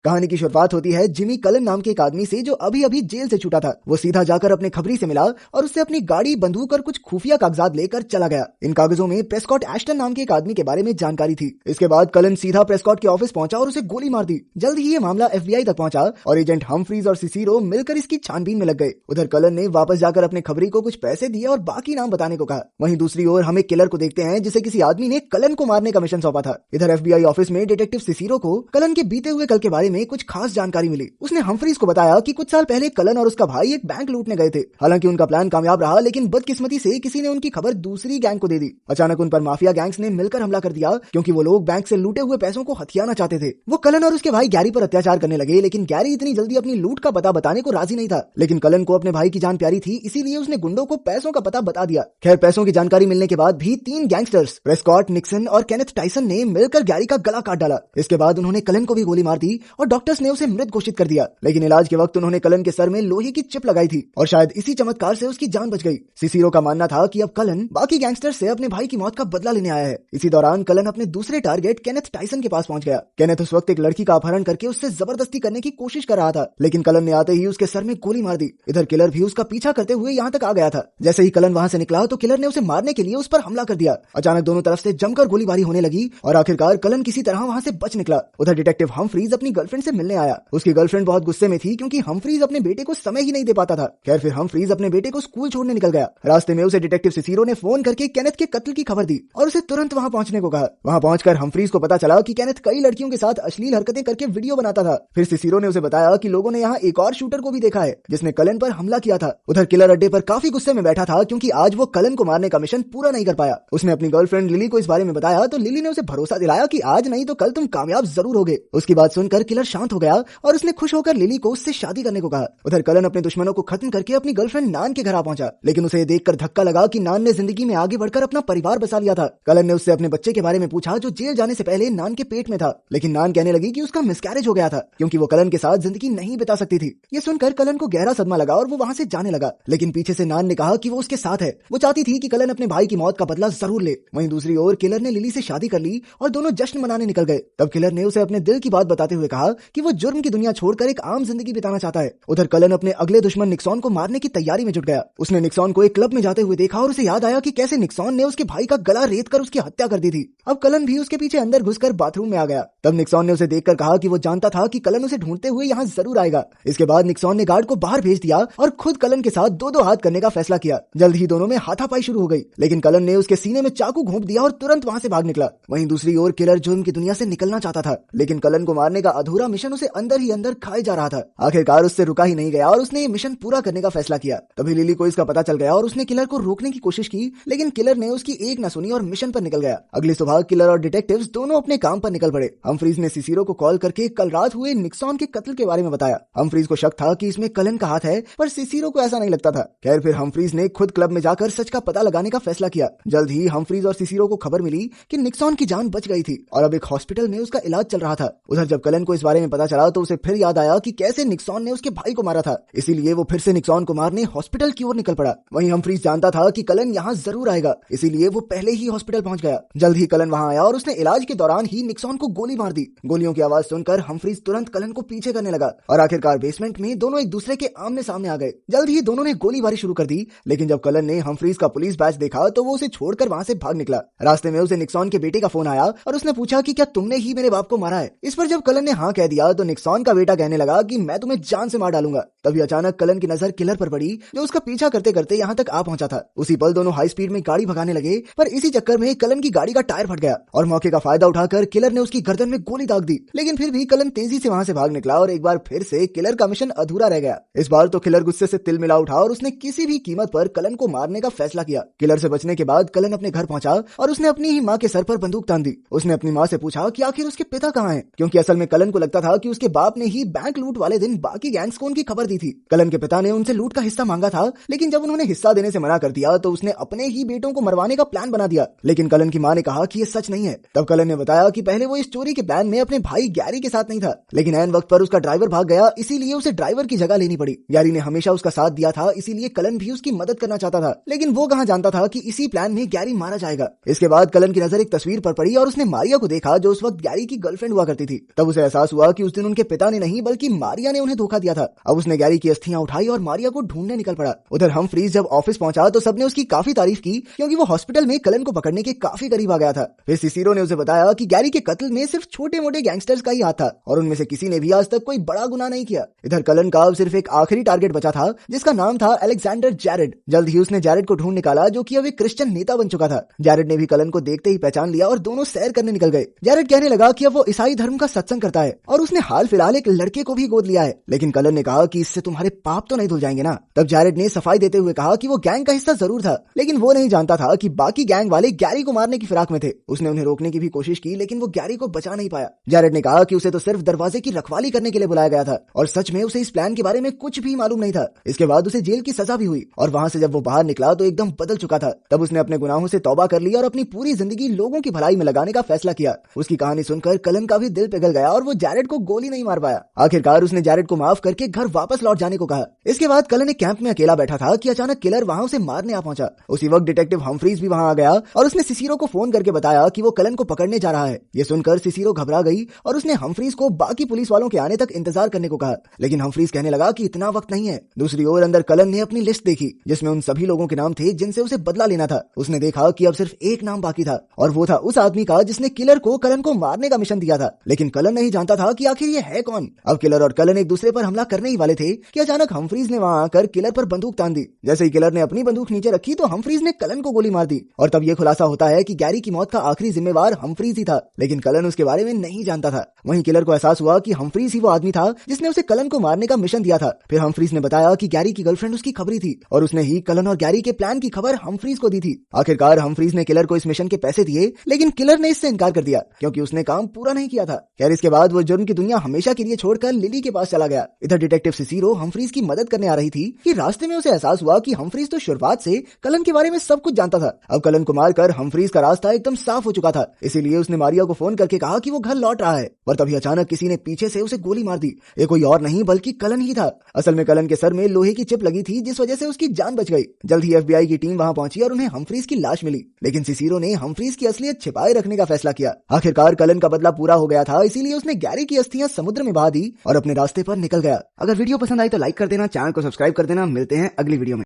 कहानी की शुरुआत होती है जिमी कलन नाम के एक आदमी से जो अभी अभी जेल से छूटा था। वो सीधा जाकर अपने खबरी से मिला और उससे अपनी गाड़ी, बंदूक और कुछ खुफिया कागजात लेकर चला गया। इन कागजों में प्रेस्कॉट एश्टन नाम के एक आदमी के बारे में जानकारी थी। इसके बाद कलन सीधा प्रेस्कॉट के ऑफिस पहुंचा और उसे गोली मार दी। जल्द ही ये मामला FBI तक पहुंचा और एजेंट हम्फ्रीज और सिसिरो मिलकर इसकी छानबीन में लग गए। उधर कलन ने वापस जाकर अपने खबरी को कुछ पैसे दिए और बाकी नाम बताने को कहा। वहीं दूसरी ओर हम एक किलर को देखते हैं जिसे किसी आदमी ने कलन को मारने का मिशन सौंपा था। इधर FBI ऑफिस में डिटेक्टिव सिसिरो को कलन के बीते हुए कल के बारे में कुछ खास जानकारी मिली। उसने हम्फ्रीज को बताया कि कुछ साल पहले कलन और उसका भाई एक बैंक लूटने गए थे। हालांकि उनका प्लान कामयाब रहा, लेकिन बदकिस्मती से किसी ने उनकी खबर दूसरी गैंग को दे दी। अचानक उन पर माफिया गैंग्स ने मिलकर हमला कर दिया क्योंकि वो लोग बैंक से लूटे हुए पैसों को हथियाना चाहते थे। वो कलन और उसके भाई गैरी पर अत्याचार करने लगे, लेकिन गैरी इतनी जल्दी अपनी लूट का पता बताने को राजी नहीं था। लेकिन कलन को अपने भाई की जान प्यारी थी, इसीलिए उसने गुंडों को पैसों का पता बता दिया। खैर, पैसों की जानकारी मिलने के बाद भी 3 गैंगस्टर्स प्रेस्कॉट, निक्सन और केनेथ टाइसन ने मिलकर गैरी का गला काट डाला। इसके बाद उन्होंने कलन को भी गोली मार दी और डॉक्टर्स ने उसे मृत घोषित कर दिया। लेकिन इलाज के वक्त उन्होंने कलन के सर में लोहे की चिप लगाई थी और शायद इसी चमत्कार से उसकी जान बच गई। सिसिरो का मानना था कि अब कलन बाकी गैंगस्टर से अपने भाई की मौत का बदला लेने आया है। इसी दौरान कलन अपने दूसरे टारगेट केनेथ टाइसन के पास पहुंच गया। केनेथ उस वक्त एक लड़की का अपहरण करके उससे जबरदस्ती करने की कोशिश कर रहा था, लेकिन कलन ने आते ही उसके सर में गोली मार दी। इधर किलर भी उसका पीछा करते हुए यहाँ तक आ गया था। जैसे ही कलन वहां से निकला तो किलर ने उसे मारने के लिए उस पर हमला कर दिया। अचानक दोनों तरफ से जमकर गोलीबारी होने लगी और आखिरकार कलन किसी तरह वहां से बच निकला। उधर डिटेक्टिव हम्फ्रीज अपनी गर्लफ्रेंड से मिलने आया। उसकी गर्लफ्रेंड बहुत गुस्से में थी क्योंकि हम्फ्रीज अपने बेटे को समय ही नहीं दे पाता था। खैर, फिर हम्फ्रीज अपने बेटे को स्कूल छोड़ने निकल गया। रास्ते में उसे डिटेक्टिव सिसिरो ने फोन करके केनेथ के कत्ल की खबर दी और उसे तुरंत वहां पहुंचने को कहा। वहां पहुंचकर हम्फ्रीज को पता चला कि केनेथ कई लड़कियों के साथ अश्लील हरकतें करके वीडियो बनाता था। फिर सिसिरो ने उसे बताया कि लोगों ने यहाँ एक और शूटर को भी देखा है जिसने कलन पर हमला किया था। उधर किलर अड्डे पर काफी गुस्से में बैठा था क्योंकि आज वो कलन को मारने का मिशन पूरा नहीं कर पाया। उसने अपनी गर्लफ्रेंड लिली को इस बारे में बताया तो लिली ने उसे भरोसा दिलाया कि आज नहीं तो कल तुम कामयाब जरूर होगे। उसकी बात सुनकर किलर शांत हो गया और उसने खुश होकर लिली को उससे शादी करने को कहा। उधर कलन अपने दुश्मनों को खत्म करके अपनी गर्लफ्रेंड नान के घर आ पहुंचा, लेकिन उसे देखकर धक्का लगा कि नान ने जिंदगी में आगे बढ़कर अपना परिवार बसा लिया था। कलन ने उससे अपने बच्चे के बारे में पूछा जो जेल जाने से पहले नान के पेट में था, लेकिन नान कहने लगी कि उसका मिसकैरेज हो गया था क्योंकि वो कलन के साथ जिंदगी नहीं बिता सकती थी। ये सुनकर कलन को गहरा सदमा लगा और वो वहां से जाने लगा, लेकिन पीछे से नान ने कहा कि वो उसके साथ है। वो चाहती थी कि कलन अपने भाई की मौत का बदला जरूर ले। वहीं दूसरी ओर किलर ने लिली से शादी कर ली और दोनों जश्न मनाने निकल गए। तब किलर ने उसे अपने दिल की बात बताते हुए कहा कि वो जुर्म की दुनिया छोड़कर एक आम जिंदगी बिताना चाहता है। उधर कलन अपने अगले दुश्मन निक्सॉन को मारने की तैयारी में जुट गया। उसने निक्सॉन को एक क्लब में जाते हुए देखा और उसे याद आया कि कैसे निक्सॉन ने उसके भाई का गला रेत कर उसकी हत्या कर दी थी। अब कलन भी उसके पीछे अंदर घुसकर बाथरूम में आ गया। तब निक्सॉन ने उसे देखकर कहा कि वो जानता था कि कलन उसे ढूंढते हुए यहाँ जरूर आएगा। इसके बाद निक्सॉन ने गार्ड को बाहर भेज दिया और खुद कलन के साथ दो हाथ करने का फैसला किया। जल्द ही दोनों में हाथापाई शुरू हो गई, लेकिन कलन ने उसके सीने में चाकू घोंप दिया और तुरंत वहां से भाग निकला। वहीं दूसरी ओर किलर जुर्म की दुनिया से निकलना चाहता था, लेकिन कलन को मारने का अधूरा मिशन उसे अंदर ही अंदर खाए जा रहा था। आखिरकार उससे रुका ही नहीं गया और उसने ये मिशन पूरा करने का फैसला किया। तभी लिली को इसका पता चल गया और उसने किलर को रोकने की कोशिश की, लेकिन किलर ने उसकी एक न सुनी और मिशन पर निकल गया। अगली सुबह किलर और डिटेक्टिव्स दोनों अपने काम पर निकल पड़े। हम्फ्रीज ने सिसिरो को कॉल करके कल रात हुए निक्सॉन के कत्ल के बारे में बताया। हम्फ्रीज को शक था कि इसमें कलन का हाथ है, पर सिसिरो को ऐसा नहीं लगता था। खैर, फिर हम्फ्रीज ने खुद क्लब में जाकर सच का पता लगाने का फैसला किया। जल्द ही हम्फ्रीज और सिसिरो को खबर मिली कि निक्सॉन की जान बच गई थी और अब एक हॉस्पिटल में उसका इलाज चल रहा था। उधर जब कलन को इस बारे में पता चला तो उसे फिर याद आया कि कैसे निक्सॉन ने उसके भाई को मारा था, इसीलिए वो फिर से निक्सॉन को मारने हॉस्पिटल की ओर निकल पड़ा। वहीं हम्फ्रीज जानता था कि कलन यहाँ जरूर आएगा, इसीलिए वो पहले ही हॉस्पिटल पहुंच गया। जल्द ही कलन वहां आया और उसने इलाज के दौरान ही निक्सॉन को गोली मार दी। गोलियों की आवाज सुनकर हम्फ्रीज तुरंत कलन को पीछे करने लगा और आखिरकार बेसमेंट में दोनों एक दूसरे के आमने सामने आ गए। जल्द ही दोनों ने गोलीबारी शुरू कर दी, लेकिन जब कलन ने हम्फ्रीज का पुलिस बैच देखा तो वो उसे छोड़कर वहां से भाग निकला। रास्ते में उसे निक्सॉन के बेटे का फोन आया और उसने पूछा कि क्या तुमने ही मेरे बाप को मारा है। इस पर जब कलन ने हाँ कह दिया तो निक्सॉन का बेटा कहने लगा कि मैं तुम्हें जान से मार डालूंगा। तभी अचानक कलन की नजर किलर पर पड़ी जो उसका पीछा करते करते यहाँ तक आ पहुंचा था। उसी पल दोनों हाई स्पीड में गाड़ी भगाने लगे, पर इसी चक्कर में कलन की गाड़ी का टायर फट गया और मौके का फायदा उठाकर किलर ने उसकी गर्दन में गोली दाग दी। लेकिन फिर भी कलन तेजी से वहां से भाग निकला और एक बार फिर से किलर का मिशन अधूरा रह गया। इस बार तो किलर गुस्से से तिल मिला उठा और उसने किसी भी कीमत पर कलन को मारने का फैसला किया। किलर से बचने के बाद कलन अपने घर पहुंचा और उसने अपनी ही माँ के सर पर बंदूक तान दी। उसने अपनी माँ से पूछा कि आखिर उसके पिता कहाँ हैं, क्योंकि असल में कलन को लगता था कि उसके बाप ने ही बैंक लूट वाले दिन बाकी गैंग्स को उनकी खबर दी थी। कलन के पिता ने उनसे लूट का हिस्सा मांगा था, लेकिन जब उन्होंने हिस्सा देने से मना कर दिया तो उसने अपने ही बेटों को मरवाने का प्लान बना दिया। लेकिन कलन की मां ने कहा कि ये सच नहीं है। तब कलन ने बताया कि पहले वो इस चोरी के प्लान में अपने भाई गैरी के साथ नहीं था, लेकिन ऐन वक्त पर उसका ड्राइवर भाग गया, इसीलिए उसे ड्राइवर की जगह लेनी पड़ी। गैरी ने हमेशा उसका साथ दिया था, इसीलिए कलन भी उसकी मदद करना चाहता था, लेकिन वो कहां जानता था कि इसी प्लान में गैरी मारा जाएगा। इसके बाद कलन की नजर एक तस्वीर पर पड़ी और उसने मारिया को देखा, जो उस वक्त गैरी की गर्लफ्रेंड हुआ करती थी। तब उसे एहसास हुआ कि उस दिन उनके पिता ने नहीं बल्कि मारिया ने उन्हें धोखा दिया था। अब उसने गैरी की अस्थियां उठाई और मारिया को ढूंढने निकल पड़ा। उधर हमफ्रीज जब ऑफिस पहुंचा तो सबने उसकी काफी तारीफ की, क्योंकि वो हॉस्पिटल में कलन को पकड़ने के काफी करीब आ गया था। फिर सिसिरो ने उसे बताया कि गैरी के कत्ल में सिर्फ छोटे मोटे गैंगस्टर्स का ही हाथ था और उनमें से किसी ने भी आज तक कोई बड़ा गुनाह नहीं किया। इधर कलन का अब सिर्फ एक आखिरी टारगेट बचा था, जिसका नाम था अलेक्जेंडर जैरेड। जल्द ही उसने जैरेड को ढूंढ निकाला, जो कि अब एक क्रिश्चियन नेता बन चुका था। जैरेड ने भी कलन को देखते ही पहचान लिया और दोनों सैर करने निकल गए। जैरेड कहने लगा कि अब वो ईसाई धर्म का सत्संग करता है और उसने हाल फिलहाल एक लड़के को भी गोद लिया है, लेकिन कलन ने कहा कि इससे तुम्हारे पाप तो नहीं धुल जाएंगे ना। तब जैरेड ने सफाई देते हुए कहा कि वो गैंग का हिस्सा जरूर था, लेकिन वो नहीं जानता था कि बाकी गैंग वाले गैरी को मारने की फिराक में थे। उसने उन्हें रोकने की भी कोशिश की, लेकिन वो गैरी को बचा नहीं पाया। जैरेड ने कहा कि उसे तो सिर्फ दरवाजे की रखवाली करने के लिए बुलाया गया था और सच में उसे इस प्लान के बारे में कुछ भी मालूम नहीं था। इसके बाद उसे जेल की सजा भी हुई और वहां से जब वो बाहर निकला तो एकदम बदल चुका था। तब उसने अपने गुनाहों से तौबा कर ली और अपनी पूरी जिंदगी लोगों की भलाई में लगाने का फैसला किया। उसकी कहानी सुनकर कलन का भी दिल पिघल गया और वो जैरेड को गोली नहीं मार पाया। आखिरकार उसने जैरेड को माफ करके घर वापस लौट जाने को कहा। इसके बाद कलन एक कैंप में अकेला बैठा था कि अचानक किलर वहां उसे मारने आ पहुंचा। उसी वक्त डिटेक्टिव हमफ्रीज भी वहां आ गया और उसने सिसिरो को फोन करके बताया कि वो कलन को पकड़ने जा रहा है। ये सुनकर सिसिरो घबरा गई और उसने हमफ्रीज को बाकी पुलिस वालों के आने तक इंतजार करने को कहा, लेकिन हमफ्रीज कहने लगा कि इतना वक्त नहीं है। दूसरी ओर अंदर कलन ने अपनी लिस्ट देखी, जिसमें उन सभी लोगों के नाम थे जिनसे उसे बदला लेना था। उसने देखा कि अब सिर्फ एक नाम बाकी था और वो था उस आदमी का जिसने किलर को कलन को मारने का मिशन दिया था, लेकिन कलन नहीं जानता था कि आखिर ये है कौन। अब किलर और कलन एक दूसरे पर हमला करने ही वाले थे कि अचानक हमफ्रीज ने वहां आकर किलर पर बंदूक तान दी। जैसे ही किलर ने अपनी बंदूक नीचे रखी तो हमफ्रीज ने कलन को गोली मार दी और तब ये खुलासा होता है कि गैरी की मौत का आखिरी जिम्मेवार हमफ्रीज ही था, लेकिन कलन उसके बारे में नहीं जानता था। वहीं किलर को एहसास हुआ कि हमफ्रीज ही वो आदमी था जिसने उसे कलन को मारने का मिशन दिया था। फिर हमफ्रीज ने बताया कि गैरी की गर्लफ्रेंड उसकी खबरी थी और उसने ही कलन और गैरी के प्लान की खबर हमफ्रीज को दी थी। आखिरकार हमफ्रीज ने किलर को इस मिशन के पैसे दिए, लेकिन किलर ने इससे इनकार कर दिया क्योंकि उसने काम पूरा नहीं किया था। खैर इसके बाद वो जुर्म की दुनिया हमेशा के लिए छोड़कर लिली के पास चला गया। इधर डिटेक्टिव सिसिरो हमफ्रीज की मदद करने आ रही थी कि रास्ते में उसे एहसास हुआ कि हमफ्रीज तो शुरुआत से कलन के बारे में सब कुछ जानता था। अब कलन को मारकर हमफ्रीज का रास्ता एकदम साफ हो चुका था, इसीलिए उसने मारिया को फोन करके कहा कि वो घर लौट रहा है। पर तभी अचानक किसी ने पीछे से उसे गोली मार दी। ये कोई और नहीं बल्कि कलन ही था। असल में कलन के सर में लोहे की चिप लगी थी, जिस वजह से उसकी जान बच गई। जल्द ही FBI की टीम वहां पहुंची और उन्हें हमफ्रीज की लाश मिली, लेकिन सिसिरो ने हमफ्रीज की असलियत छिपाए रखने का फैसला किया। आखिरकार कलन का बदला पूरा हो गया था, इसीलिए उसने गैरी की अस्थियां समुद्र में बहा दी और अपने रास्ते पर निकल गया। अगर वीडियो पसंद आई तो लाइक कर देना, चैनल को सब्सक्राइब कर देना। मिलते हैं अगली वीडियो में।